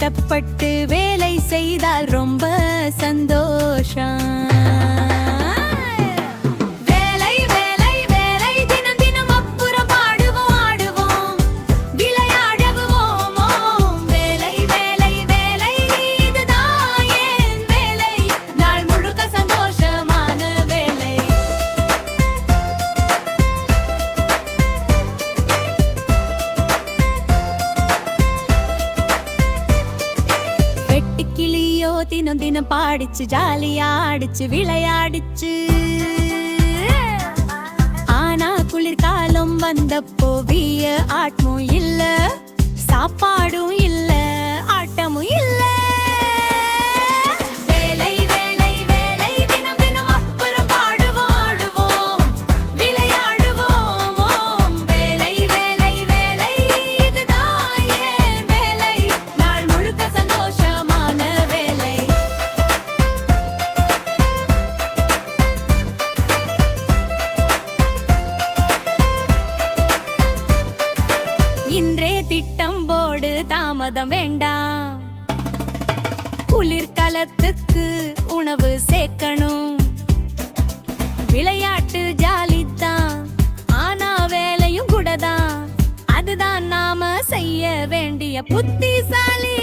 கஷ்டப்பட்டு வேலை செய்தால் ரொம்ப சந்தோஷம். தினம் தினம் பாடிச்சு ஜாலியாடிச்சு விளையாடிச்சு. ஆனா குளிர்காலம் வந்தப்போ வீய ஆட்டமும் இல்ல, சாப்பாடும் இல்ல, ஆட்டமும் இல்ல. இன்றே திட்டம் போடு, தாமதம் வேண்டாம். குளிர்காலத்துக்கு உணவு சேர்க்கணும். விளையாட்டு ஜாலிதான், ஆனா வேலையும் கூடதான். அதுதான் நாம செய்ய வேண்டிய புத்திசாலி